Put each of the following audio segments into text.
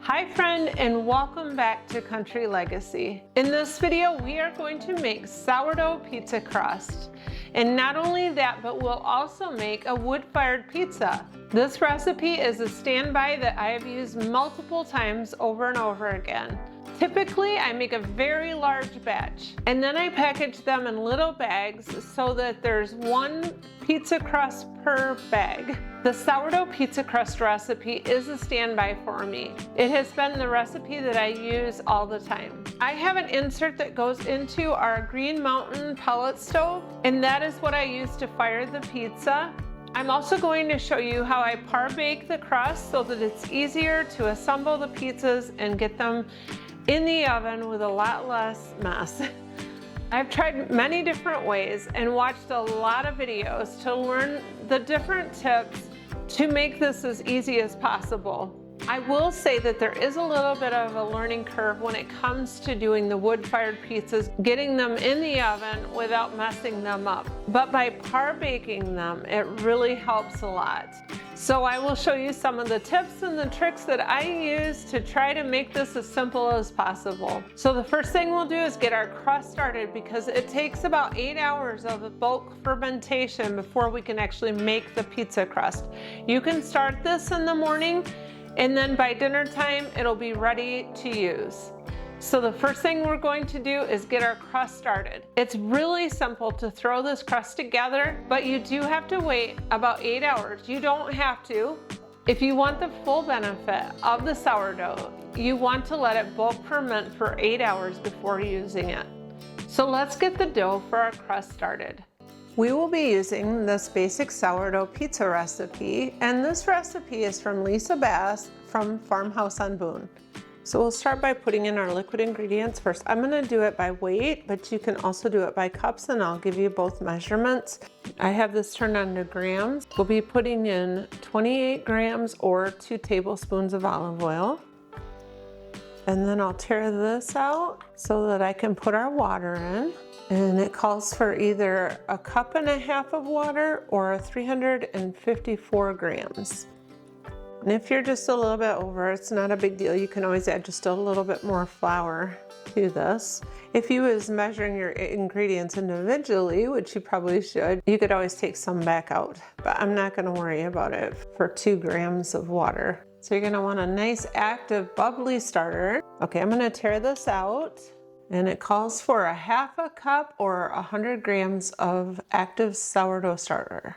Hi friend, and welcome back to Country Legacy. In this video, we are going to make sourdough pizza crust. And not only that, but we'll also make a wood-fired pizza. This recipe is a standby that I have used multiple times over and over again. Typically, I make a very large batch, and then I package them in little bags so that there's one pizza crust per bag. The sourdough pizza crust recipe is a standby for me. It has been the recipe that I use all the time. I have an insert that goes into our Green Mountain pellet stove, and that is what I use to fire the pizza. I'm also going to show you how I par bake the crust so that it's easier to assemble the pizzas and get them in the oven with a lot less mess. I've tried many different ways and watched a lot of videos to learn the different tips to make this as easy as possible. I will say that there is a little bit of a learning curve when it comes to doing the wood-fired pizzas, getting them in the oven without messing them up. But by par baking them, it really helps a lot. So I will show you some of the tips and the tricks that I use to try to make this as simple as possible. So the first thing we'll do is get our crust started, because it takes about 8 hours of bulk fermentation before we can actually make the pizza crust. You can start this in the morning, and then by dinner time, it'll be ready to use. So the first thing we're going to do is get our crust started. It's really simple to throw this crust together, but you do have to wait about 8 hours. You don't have to. If you want the full benefit of the sourdough, you want to let it bulk ferment for 8 hours before using it. So let's get the dough for our crust started. We will be using this basic sourdough pizza recipe, and this recipe is from Lisa Bass from Farmhouse on Boone. So we'll start by putting in our liquid ingredients first. I'm gonna do it by weight, but you can also do it by cups, and I'll give you both measurements. I have this turned on to grams. We'll be putting in 28 grams or 2 tablespoons of olive oil. And then I'll tear this out so that I can put our water in. And it calls for either 1.5 cups of water or 354 grams. And if you're just a little bit over, it's not a big deal. You can always add just a little bit more flour to this. If you was measuring your ingredients individually, which you probably should, you could always take some back out, but I'm not gonna worry about it for 2 grams of water. So you're gonna want a nice active bubbly starter. Okay, I'm gonna tear this out, and it calls for 1/2 cup or 100 grams of active sourdough starter.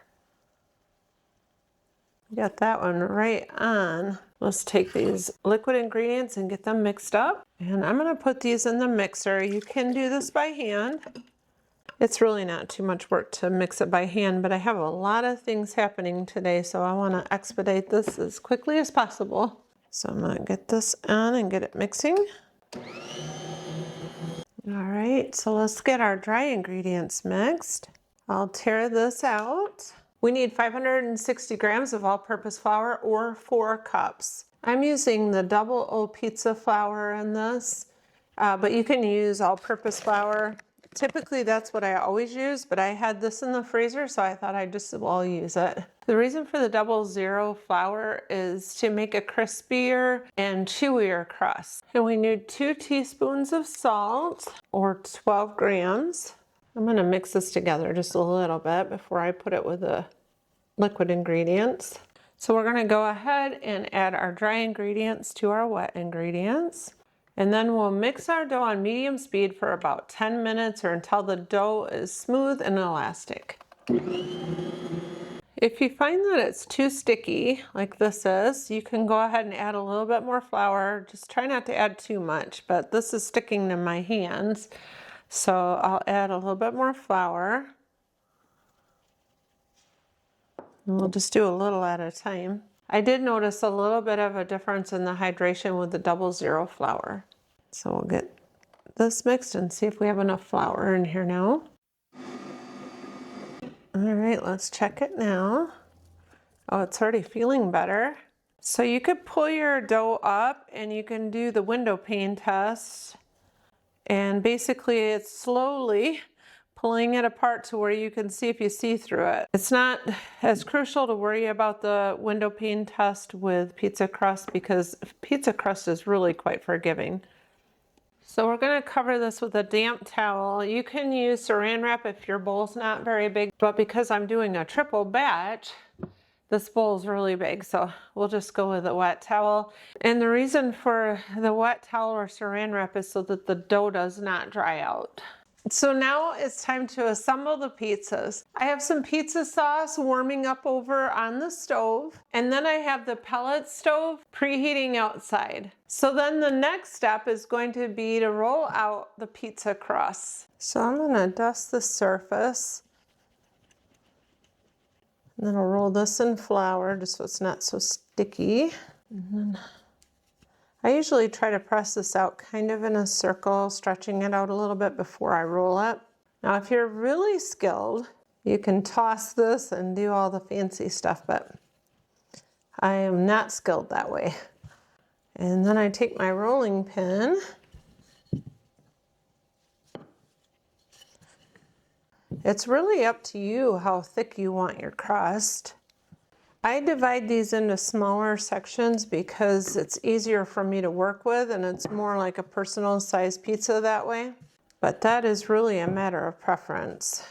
Got that one right on. Let's take these liquid ingredients and get them mixed up. And I'm gonna put these in the mixer. You can do this by hand. It's really not too much work to mix it by hand, but I have a lot of things happening today, so I wanna expedite this as quickly as possible. So I'm gonna get this on and get it mixing. All right, so let's get our dry ingredients mixed. I'll tear this out. We need 560 grams of all-purpose flour or 4 cups. I'm using the double O pizza flour in this, but you can use all-purpose flour. Typically that's what I always use, but I had this in the freezer, so I thought I'd just as well use it. The reason for the 00 flour is to make a crispier and chewier crust. And we need 2 teaspoons of salt or 12 grams. I'm gonna mix this together just a little bit before I put it with the liquid ingredients. So we're gonna go ahead and add our dry ingredients to our wet ingredients. And then we'll mix our dough on medium speed for about 10 minutes or until the dough is smooth and elastic. If you find that it's too sticky, like this is, you can go ahead and add a little bit more flour. Just try not to add too much, but this is sticking to my hands. So I'll add a little bit more flour. And we'll just do a little at a time. I did notice a little bit of a difference in the hydration with the 00 flour. So we'll get this mixed and see if we have enough flour in here now. All right, let's check it now. Oh, it's already feeling better. So you could pull your dough up and you can do the window pane test. And basically it's slowly pulling it apart to where you can see if you see through it. It's not as crucial to worry about the window pane test with pizza crust because pizza crust is really quite forgiving. So we're going to cover this with a damp towel. You can use saran wrap if your bowl's not very big, but because I'm doing a triple batch, this bowl's really big, so we'll just go with a wet towel. And the reason for the wet towel or saran wrap is so that the dough does not dry out. So now it's time to assemble the pizzas. I have some pizza sauce warming up over on the stove, and then I have the pellet stove preheating outside. So then the next step is going to be to roll out the pizza crust. So I'm going to dust the surface, and then I'll roll this in flour just so it's not so sticky. And then I usually try to press this out kind of in a circle, stretching it out a little bit before I roll it. Now, if you're really skilled, you can toss this and do all the fancy stuff, but I am not skilled that way. And then I take my rolling pin It's really up to you how thick you want your crust. I divide these into smaller sections because it's easier for me to work with and it's more like a personal size pizza that way. But that is really a matter of preference.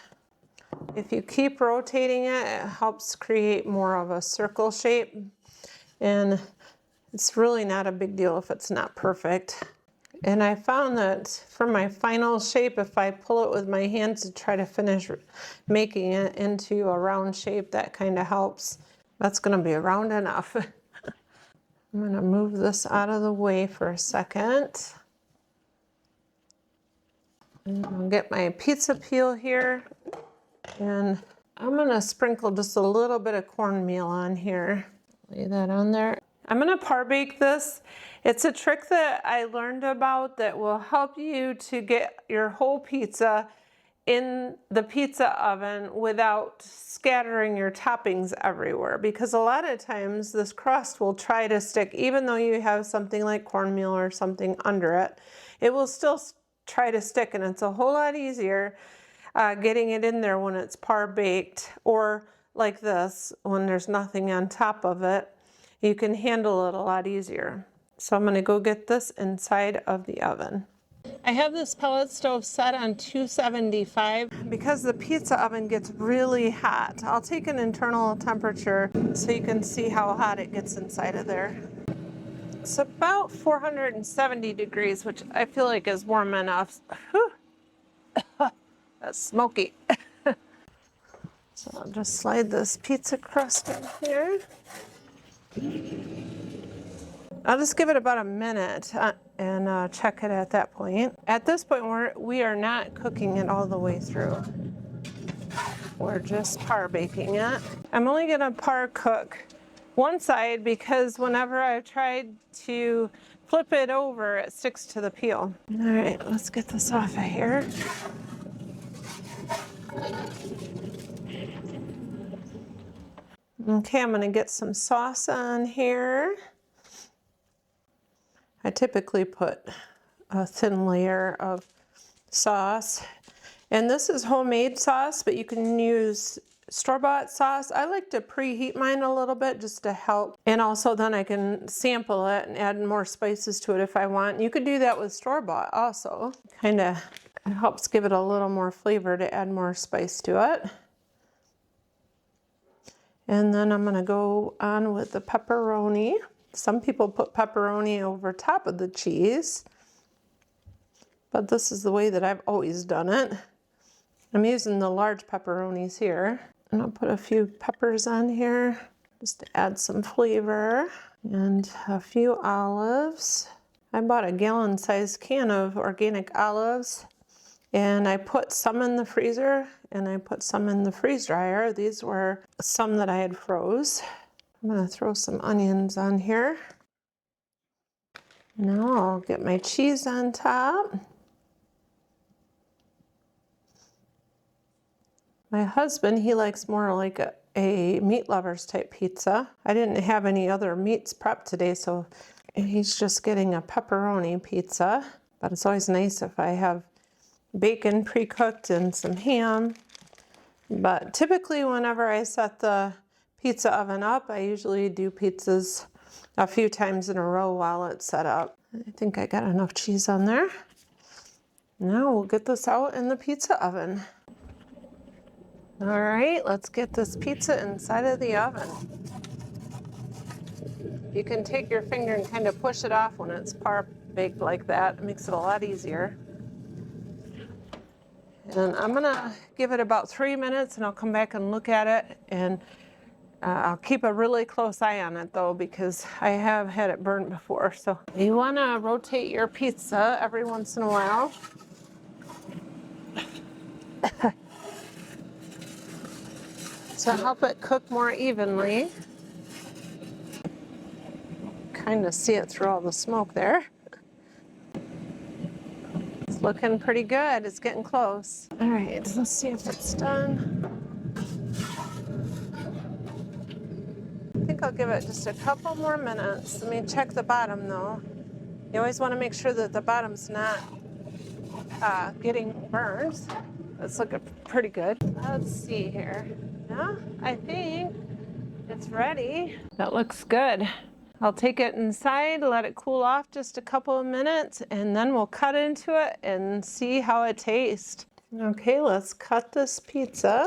If you keep rotating it, it helps create more of a circle shape. And it's really not a big deal if it's not perfect. And I found that for my final shape, if I pull it with my hands to try to finish making it into a round shape, that kind of helps. That's going to be round enough. I'm going to move this out of the way for a second. And I'll get my pizza peel here. And I'm going to sprinkle just a little bit of cornmeal on here. Lay that on there. I'm going to par bake this. It's a trick that I learned about that will help you to get your whole pizza in the pizza oven without scattering your toppings everywhere, because a lot of times this crust will try to stick even though you have something like cornmeal or something under it. It will still try to stick, and it's a whole lot easier getting it in there when it's par baked, or like this when there's nothing on top of it. You can handle it a lot easier. So I'm going to go get this inside of the oven. I have this pellet stove set on 275 because the pizza oven gets really hot. I'll take an internal temperature so you can see how hot it gets inside of there. It's about 470 degrees, which I feel like is warm enough. Whew. That's smoky. So I'll just slide this pizza crust in here. I'll just give it about a minute and check it at that point. At this point, we are not cooking it all the way through. We're just par baking it. I'm only going to par cook one side because whenever I've tried to flip it over, it sticks to the peel. All right, let's get this off of here. Okay, I'm going to get some sauce on here. I typically put a thin layer of sauce. And this is homemade sauce, but you can use store-bought sauce. I like to preheat mine a little bit just to help. And also then I can sample it and add more spices to it if I want. You could do that with store-bought also. Kind of helps give it a little more flavor to add more spice to it. And then I'm going to go on with the pepperoni. Some people put pepperoni over top of the cheese, but this is the way that I've always done it. I'm using the large pepperonis here. And I'll put a few peppers on here just to add some flavor, and a few olives. I bought a gallon-sized can of organic olives, and I put some in the freezer and I put some in the freeze dryer. These were some that I had froze. I'm going to throw some onions on here. Now I'll get my cheese on top. My husband, he likes more like a meat lovers type pizza. I didn't have any other meats prepped today, so he's just getting a pepperoni pizza. But it's always nice if I have bacon pre-cooked and some ham. But typically whenever I set the pizza oven up, I usually do pizzas a few times in a row while it's set up. I think I got enough cheese on there. Now we'll get this out in the pizza oven. All right, let's get this pizza inside of the oven. You can take your finger and kind of push it off when it's par baked like that. It makes it a lot easier. And I'm gonna give it about 3 minutes and I'll come back and look at it, and I'll keep a really close eye on it though, because I have had it burned before. So you wanna rotate your pizza every once in a while. To help it cook more evenly. Kind of see it through all the smoke there. It's looking pretty good. It's getting close. All right, let's see if it's done. I think I'll give it just a couple more minutes. Let me check the bottom though. You always want to make sure that the bottom's not getting burned. It's looking pretty good. Let's see here. Yeah, I think it's ready. That looks good. I'll take it inside, let it cool off just a couple of minutes, and then we'll cut into it and see how it tastes. Okay, let's cut this pizza.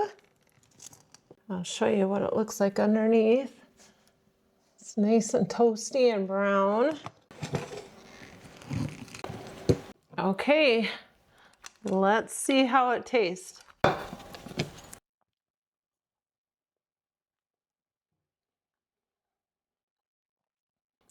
I'll show you what it looks like underneath. It's nice and toasty and brown. Okay, let's see how it tastes.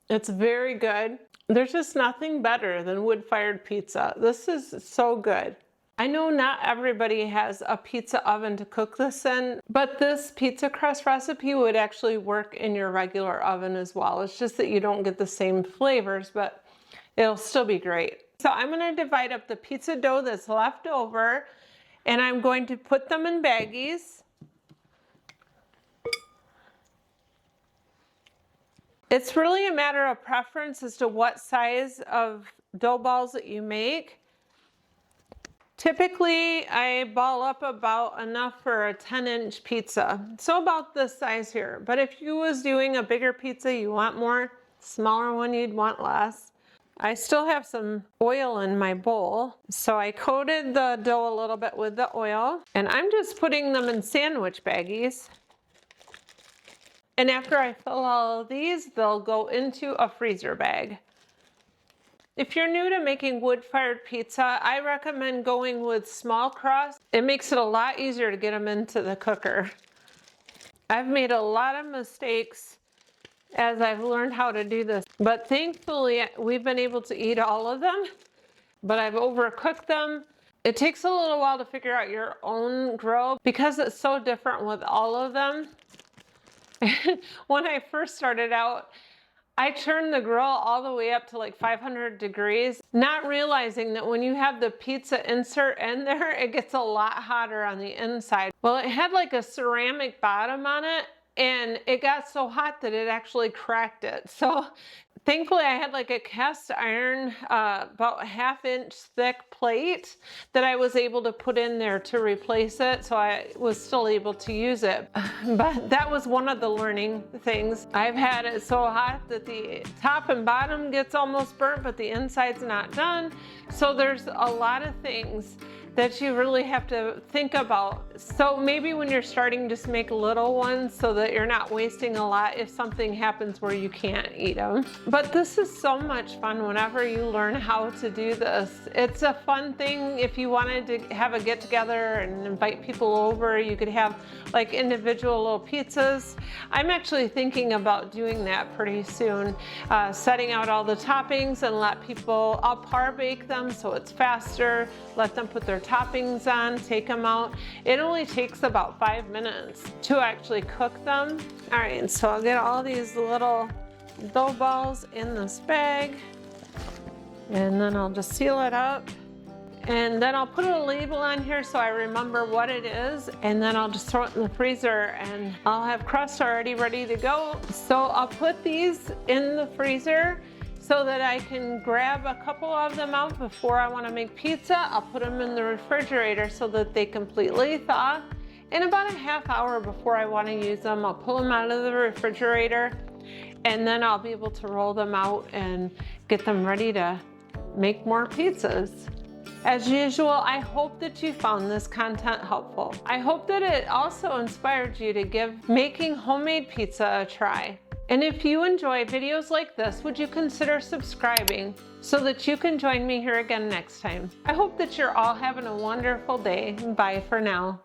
It's very good. There's just nothing better than wood-fired pizza. This is so good. I know not everybody has a pizza oven to cook this in, but this pizza crust recipe would actually work in your regular oven as well. It's just that you don't get the same flavors, but it'll still be great. So I'm gonna divide up the pizza dough that's left over, and I'm going to put them in baggies. It's really a matter of preference as to what size of dough balls that you make. Typically, I ball up about enough for a 10-inch pizza. So about this size here. But if you was doing a bigger pizza, you want more. Smaller one, you'd want less. I still have some oil in my bowl. So I coated the dough a little bit with the oil. And I'm just putting them in sandwich baggies. And after I fill all of these, they'll go into a freezer bag. If you're new to making wood-fired pizza, I recommend going with small crust. It makes it a lot easier to get them into the cooker. I've made a lot of mistakes as I've learned how to do this, but thankfully we've been able to eat all of them, but I've overcooked them. It takes a little while to figure out your own grill because it's so different with all of them. When I first started out, I turned the grill all the way up to like 500 degrees, not realizing that when you have the pizza insert in there, it gets a lot hotter on the inside. Well, it had like a ceramic bottom on it, and it got so hot that it actually cracked it. So thankfully I had like a cast iron, about a 1/2-inch thick plate that I was able to put in there to replace it. So I was still able to use it. But that was one of the learning things. I've had it so hot that the top and bottom gets almost burnt, but the inside's not done. So there's a lot of things that you really have to think about. So maybe when you're starting, just make little ones so that you're not wasting a lot if something happens where you can't eat them. But this is so much fun whenever you learn how to do this. It's a fun thing if you wanted to have a get together and invite people over. You could have like individual little pizzas. I'm actually thinking about doing that pretty soon. Setting out all the toppings and let people, I'll par bake them so it's faster. Let them put their toppings on, take them out. It only takes about 5 minutes to actually cook them. All right, so I'll get all these little dough balls in this bag, and then I'll just seal it up. And then I'll put a label on here so I remember what it is, and then I'll just throw it in the freezer and I'll have crust already ready to go. So I'll put these in the freezer so so that I can grab a couple of them out before I want to make pizza. I'll put them in the refrigerator so that they completely thaw. In about a half hour before I want to use them, I'll pull them out of the refrigerator, and then I'll be able to roll them out and get them ready to make more pizzas. As usual, I hope that you found this content helpful. I hope that it also inspired you to give making homemade pizza a try. And if you enjoy videos like this, would you consider subscribing so that you can join me here again next time? I hope that you're all having a wonderful day. Bye for now.